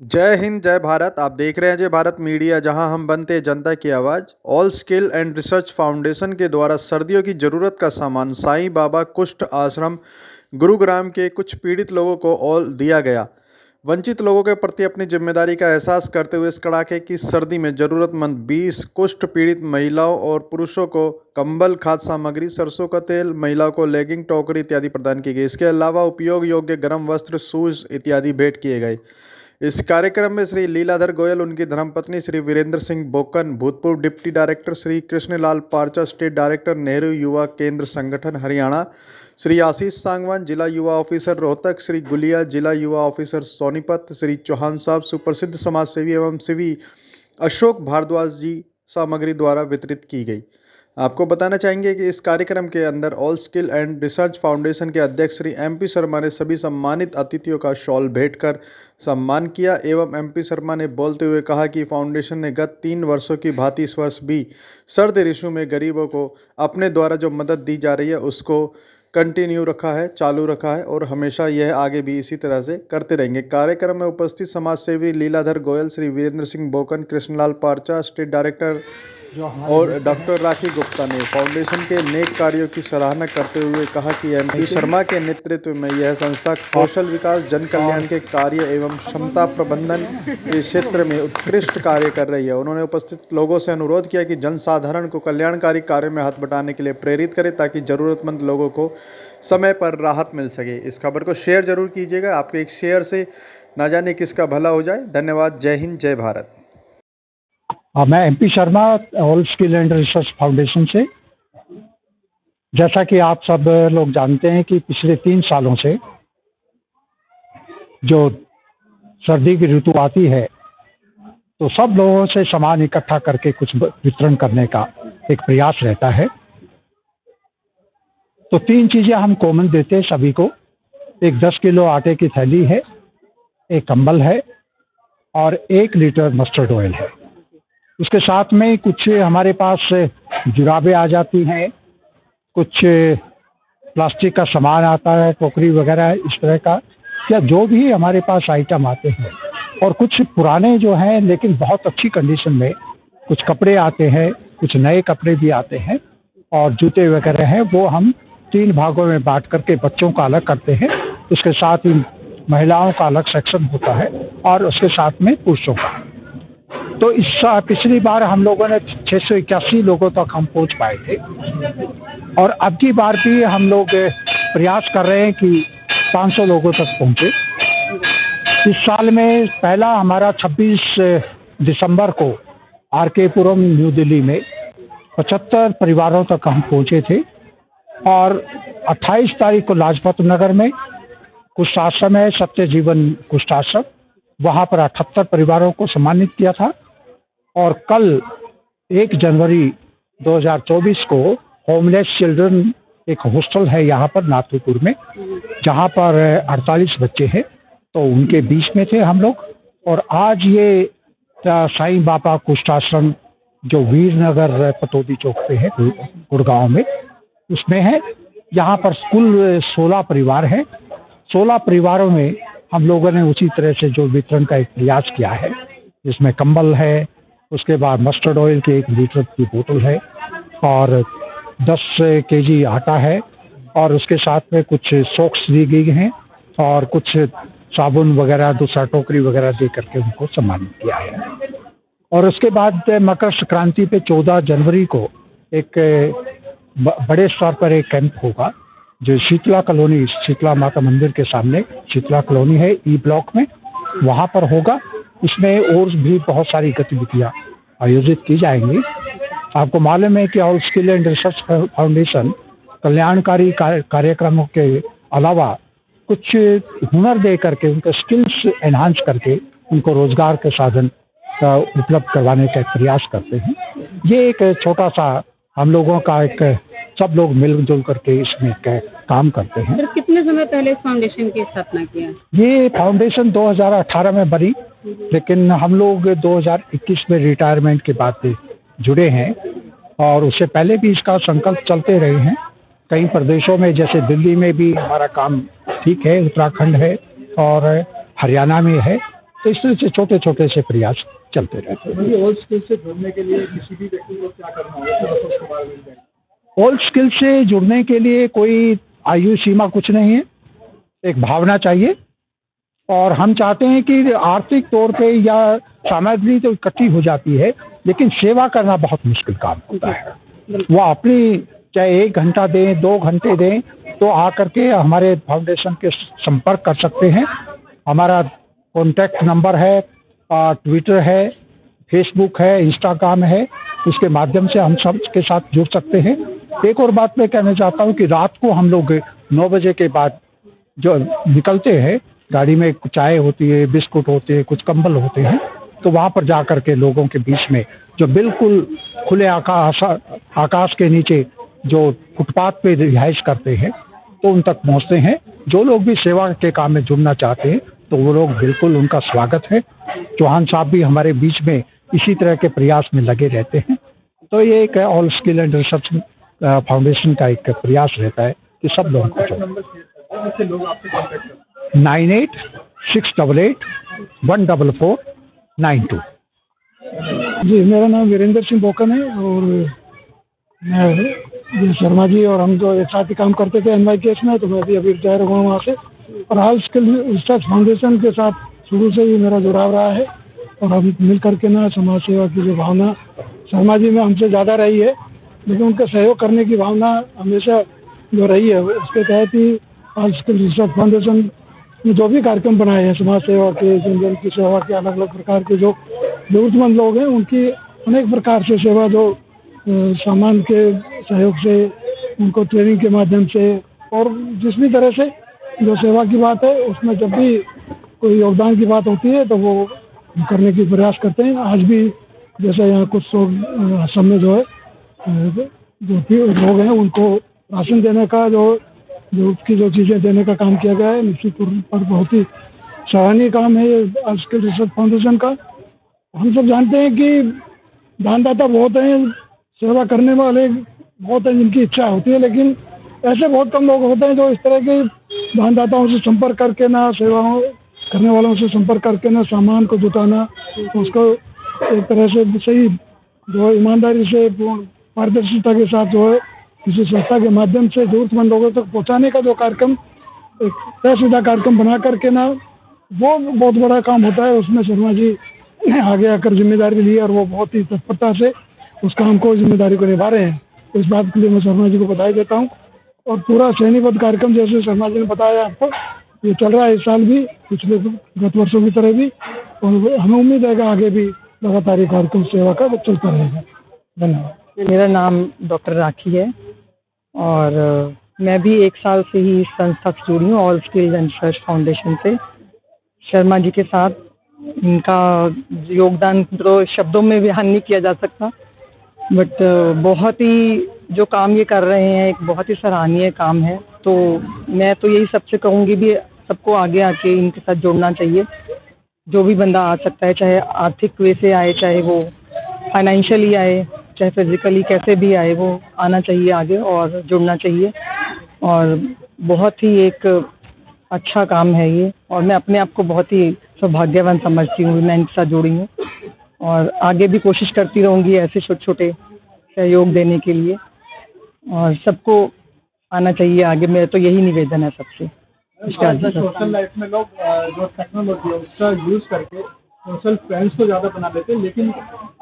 जय हिंद जय भारत। आप देख रहे हैं जय भारत मीडिया, जहां हम बनते हैं जनता की आवाज़। All skill and research foundation के द्वारा सर्दियों की ज़रूरत का सामान साईं बाबा कुष्ठ आश्रम गुरुग्राम के कुछ पीड़ित लोगों को ऑल दिया गया। वंचित लोगों के प्रति अपनी जिम्मेदारी का एहसास करते हुए इस कड़ाके की सर्दी में ज़रूरतमंद 20 कुष्ठ पीड़ित महिलाओं और पुरुषों को कंबल, खाद्य सामग्री, सरसों का तेल, महिलाओं को लेगिंग, टोकरी इत्यादि प्रदान की गई। इसके अलावा उपयोग योग्य गर्म वस्त्र, शूज इत्यादि भेंट किए गए। इस कार्यक्रम में श्री लीलाधर गोयल, उनकी धर्मपत्नी श्री वीरेंद्र सिंह बोकन, भूतपूर्व deputy director Shri Krishnalal Parcha, state director Nehru Yuva Kendra संगठन हरियाणा, श्री आशीष सांगवान, जिला युवा ऑफिसर रोहतक, श्री गुलिया, जिला युवा ऑफिसर सोनीपत, श्री चौहान साहब, सुप्रसिद्ध समाज सेवी एवं सिवी अशोक भारद्वाज जी सामग्री द्वारा वितरित की गई। आपको बताना चाहेंगे कि इस कार्यक्रम के अंदर all skill and research foundation के अध्यक्ष श्री MP शर्मा ने सभी सम्मानित अतिथियों का शॉल भेंट कर सम्मान किया एवं MP शर्मा ने बोलते हुए कहा कि फाउंडेशन ने गत 3 वर्षों की भांति इस वर्ष भी सर्द ऋतु में गरीबों को अपने द्वारा जो मदद दी जा रही है उसको कंटिन्यू रखा है, चालू रखा है और हमेशा यह आगे भी इसी तरह से करते रहेंगे। कार्यक्रम में उपस्थित समाज सेवी लीलाधर गोयल, श्री वीरेंद्र सिंह बोकन, कृष्णलाल पारचा, स्टेट डायरेक्टर और डॉक्टर राखी गुप्ता ने फाउंडेशन के नेक कार्यों की सराहना करते हुए कहा कि MP शर्मा के नेतृत्व में यह संस्था कौशल विकास, जन कल्याण के कार्य एवं क्षमता प्रबंधन के क्षेत्र में उत्कृष्ट कार्य कर रही है। उन्होंने उपस्थित लोगों से अनुरोध किया कि जनसाधारण को कल्याणकारी कार्य में हाथ बटाने के लिए प्रेरित करें ताकि ज़रूरतमंद लोगों को समय पर राहत मिल सके। इस खबर को शेयर जरूर कीजिएगा, आपके एक शेयर से ना जाने किसका भला हो जाए। धन्यवाद। जय हिंद जय भारत। मैं MP Sharma, all skill and research foundation से। जैसा कि आप सब लोग जानते हैं कि पिछले 3 सालों से जो सर्दी की ऋतु आती है तो सब लोगों से सामान इकट्ठा करके कुछ वितरण करने का एक प्रयास रहता है। तो 3 चीज़ें हम कॉमन देते हैं सभी को। एक 10 किलो आटे की थैली है, एक कंबल है और 1 लीटर मस्टर्ड ऑयल है। उसके साथ में कुछ हमारे पास जुराबें आ जाती हैं, कुछ प्लास्टिक का सामान आता है, टोकरी वगैरह इस तरह का, या जो भी हमारे पास आइटम आते हैं, और कुछ पुराने जो हैं लेकिन बहुत अच्छी कंडीशन में कुछ कपड़े आते हैं, कुछ नए कपड़े भी आते हैं और जूते वगैरह हैं। वो हम 3 भागों में बांट करके बच्चों का अलग करते हैं, उसके साथ ही महिलाओं का अलग सेक्शन होता है और उसके साथ में पुरुषों का। तो इस पिछली बार हम लोगों ने 681 लोगों तक हम पहुंच पाए थे और अब की बार भी हम लोग प्रयास कर रहे हैं कि 500 लोगों तक पहुंचे। इस साल में पहला हमारा 26 दिसंबर को RK पुरम न्यू दिल्ली में 75 परिवारों तक हम पहुंचे थे और 28 तारीख को लाजपत नगर में कुष्ठ आश्रम है, सत्य जीवन कुष्ठ आश्रम, वहाँ पर 78 परिवारों को सम्मानित किया था। और कल 1 जनवरी 2024 को होमलेस चिल्ड्रन एक हॉस्टल है यहाँ पर नाथुपुर में, जहाँ पर 48 बच्चे हैं, तो उनके बीच में थे हम लोग। और आज ये साईं बाबा कुष्ठ आश्रम जो वीरनगर पतौदी चौक पे है गुड़गांव में, उसमें है। यहाँ पर कुल 16 परिवार हैं। 16 परिवारों में हम लोगों ने उसी तरह से जो वितरण का एक प्रयास किया है। इसमें कंबल है, उसके बाद मस्टर्ड ऑयल की 1 लीटर की बोतल है और 10 केजी आटा है और उसके साथ में कुछ सॉक्स दी गई हैं और कुछ साबुन वगैरह, दूसरा टोकरी वगैरह दे करके उनको सम्मानित किया है। और उसके बाद मकर संक्रांति पे 14 जनवरी को एक बड़े स्तर पर एक कैंप होगा जो शीतला कॉलोनी, शीतला माता मंदिर के सामने शीतला कॉलोनी है E ब्लॉक में, वहाँ पर होगा। इसमें और भी बहुत सारी गतिविधियाँ आयोजित की जाएंगी। आपको मालूम है कि all skill and research foundation कल्याणकारी कार्यक्रमों के अलावा कुछ हुनर दे करके, उनके स्किल्स एनहांस करके उनको रोजगार के साधन उपलब्ध करवाने का प्रयास करते हैं। ये एक छोटा सा हम लोगों का एक, सब लोग मिलजुल करके इसमें काम करते हैं। सर, कितने समय पहले इस फाउंडेशन की स्थापना किया? ये फाउंडेशन 2018 में बनी, लेकिन हम लोग 2021 में रिटायरमेंट के बाद जुड़े हैं और उससे पहले भी इसका संकल्प चलते रहे हैं। कई प्रदेशों में, जैसे दिल्ली में भी हमारा काम ठीक है, उत्तराखंड है और हरियाणा में है तो इस तरह से छोटे छोटे से प्रयास चलते रहते हैं। ये ओल्ड स्किल से जुड़ने के लिए किसी भी व्यक्ति को क्या करना होगा, थोड़ा सा उसके बारे में बताइए। ओल्ड स्किल से जुड़ने के लिए कोई आयु सीमा कुछ नहीं है, एक भावना चाहिए। और हम चाहते हैं कि आर्थिक तौर पे या सामग्री तो इकट्ठी हो जाती है, लेकिन सेवा करना बहुत मुश्किल काम होता है। वो अपनी चाहे 1 घंटा दें, 2 घंटे दें, तो आकर के हमारे फाउंडेशन के संपर्क कर सकते हैं। हमारा कॉन्टैक्ट नंबर है, ट्विटर है, फेसबुक है, इंस्टाग्राम है, उसके माध्यम से हम सब के साथ जुड़ सकते हैं। एक और बात मैं कहना चाहता हूँ कि रात को हम लोग 9 बजे के बाद जो निकलते हैं, गाड़ी में कुछ चाय होती है, बिस्कुट होते हैं, कुछ कंबल होते हैं, तो वहाँ पर जा कर के लोगों के बीच में जो बिल्कुल खुले आकाश के नीचे जो फुटपाथ पे रिहाइश करते हैं, तो उन तक पहुँचते हैं। जो लोग भी सेवा के काम में जुड़ना चाहते हैं, तो वो लोग बिल्कुल, उनका स्वागत है। चौहान साहब भी हमारे बीच में इसी तरह के प्रयास में लगे रहते हैं। तो ये एक all skill and research foundation का एक प्रयास रहता है कि सब लोगों को जिससे लोग आपसे कॉन्टैक्ट करें। 9868414492। जी, मेरा नाम वीरेंद्र सिंह बोकन है और मैं ये शर्मा जी और हम जो एक साथ ही काम करते थे NYKS में, तो मैं भी अभी रिटायर हुआ हूँ वहाँ से। और ऑल स्किल रिसर्च फाउंडेशन के साथ शुरू से ही मेरा जुड़ाव रहा है और हम मिल करके ना समाज सेवा की जो भावना शर्मा जी में हमसे ज़्यादा रही है, लेकिन उनका सहयोग करने की भावना हमेशा जो रही है, उसके तहत ही ऑल स्किल रिसर्च फाउंडेशन ने जो भी कार्यक्रम बनाए हैं समाज सेवा के, जन की सेवा के, अलग अलग प्रकार के जो जरूरतमंद लोग हैं उनकी अनेक प्रकार से सेवा, जो सामान के सहयोग से, उनको ट्रेनिंग के माध्यम से, और जिस भी तरह से जो सेवा की बात है उसमें जब भी कोई योगदान की बात होती है तो वो करने की प्रयास करते हैं। आज भी जैसे यहाँ कुछ लोग असम में जो है जो भी लोग हैं उनको राशन देने का जो उसकी जो चीज़ें देने का काम किया गया है, निश्चित तौर पर बहुत ही सराहनीय काम है ये ऑल स्किल रिसर्च फाउंडेशन का। हम सब जानते हैं कि दानदाता बहुत हैं, सेवा करने वाले बहुत हैं जिनकी इच्छा होती है, लेकिन ऐसे बहुत कम लोग होते हैं जो इस तरह के दानदाताओं से संपर्क करके ना, सेवाओं करने वालों से संपर्क करके ना, सामान को जुटाना, उसको एक तरह से सही जो ईमानदारी से, पारदर्शिता के साथ जो है किसी संस्था के माध्यम से जरूरतमंद लोगों तक पहुंचाने का जो कार्यक्रम, एक तय सीधा कार्यक्रम बना करके ना, वो बहुत बड़ा काम होता है। उसमें शर्मा जी ने आगे आकर जिम्मेदारी ली और वो बहुत ही तत्परता से उस काम को, जिम्मेदारी को निभा रहे हैं। तो इस बात के लिए मैं शर्मा जी को बधाई देता हूँ। और पूरा श्रेणीबद्ध कार्यक्रम जैसे शर्मा जी ने बताया आपको, ये चल रहा है इस साल भी, पिछले गत वर्षों की तरह भी, और हमें उम्मीद है कि आगे भी लगातार ये कार्यक्रम सेवा का चलता रहेगा। धन्यवाद। मेरा नाम डॉक्टर राखी है और मैं भी 1 साल से ही इस संस्था से जुड़ी हूँ, all skill and research foundation से। शर्मा जी के साथ इनका योगदान तो शब्दों में बयान नहीं किया जा सकता, बट बहुत ही जो काम ये कर रहे हैं एक बहुत ही सराहनीय काम है। तो मैं तो यही सबसे कहूँगी भी सबको आगे आके इनके साथ जुड़ना चाहिए। जो भी बंदा आ सकता है, चाहे आर्थिक वे से आए, चाहे वो फाइनेंशियली आए, चाहे फिजिकली, कैसे भी आए, वो आना चाहिए आगे और जुड़ना चाहिए। और बहुत ही एक अच्छा काम है ये, और मैं अपने आप को बहुत ही सौभाग्यवान समझती हूँ मैं इनके साथ जुड़ी हूँ, और आगे भी कोशिश करती रहूँगी ऐसे छोटे छोटे सहयोग देने के लिए, और सबको आना चाहिए आगे। मेरा तो यही निवेदन है सबसे। सोशल लाइफ में लोग जो टेक्नोलॉजी है उसका यूज करके सोशल फ्रेंड्स को ज़्यादा बना लेते हैं, लेकिन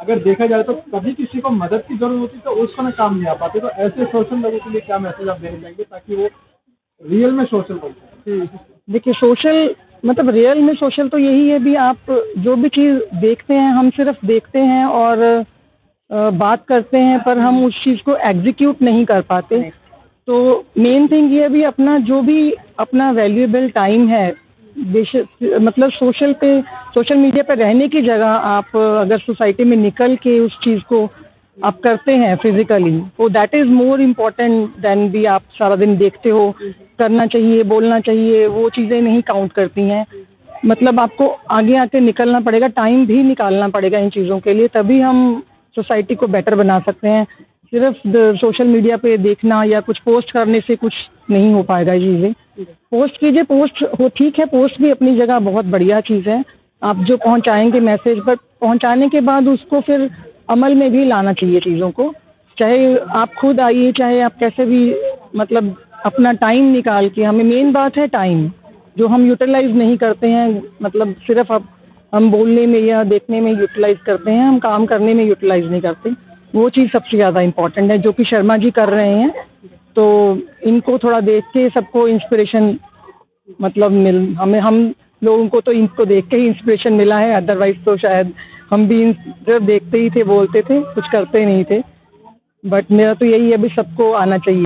अगर देखा जाए तो कभी किसी को मदद की जरूरत होती तो उस समय काम नहीं आ पाते। तो ऐसे सोशल लोगों के लिए क्या मैसेज आप देना चाहेंगे ताकि वो रियल में सोशल बन सकें? देखिए, सोशल मतलब रियल में सोशल तो यही है भी, आप जो भी चीज़ देखते हैं, हम सिर्फ देखते हैं और बात करते हैं, पर हम उस चीज़ को एग्जीक्यूट नहीं कर पाते। तो मेन थिंग ये भी अपना जो भी अपना वैल्यूएबल टाइम है, मतलब सोशल मीडिया पे रहने की जगह आप अगर सोसाइटी में निकल के उस चीज़ को आप करते हैं फिजिकली, तो that is more important then भी आप सारा दिन देखते हो। करना चाहिए, बोलना चाहिए, वो चीज़ें नहीं काउंट करती हैं। मतलब आपको आगे आके निकलना पड़ेगा, टाइम भी निकालना पड़ेगा इन चीज़ों के लिए, तभी हम सोसाइटी को बेटर बना सकते हैं। सिर्फ सोशल मीडिया पे देखना या कुछ पोस्ट करने से कुछ नहीं हो पाएगा ये चीज़ें। पोस्ट कीजिए, पोस्ट हो ठीक है, पोस्ट भी अपनी जगह बहुत बढ़िया चीज़ है। आप जो पहुंचाएंगे मैसेज, पर पहुंचाने के बाद उसको फिर अमल में भी लाना चाहिए चीज़ों को। चाहे आप खुद आइए, चाहे आप कैसे भी, मतलब अपना टाइम निकाल के, हमें मेन बात है टाइम, जो हम यूटिलाइज नहीं करते हैं। मतलब सिर्फ अब हम बोलने में या देखने में यूटिलाइज करते हैं, हम काम करने में यूटिलाइज नहीं करते। वो चीज़ सबसे ज़्यादा इम्पोर्टेंट है, जो कि शर्मा जी कर रहे हैं। तो इनको थोड़ा देख के सबको इंस्पिरेशन मतलब हम लोगों को तो इनको देख के ही इंस्पिरेशन मिला है, अदरवाइज तो शायद हम भी सिर्फ देखते ही थे, बोलते थे, कुछ करते नहीं थे। बट मेरा तो यही है, अभी सबको आना चाहिए।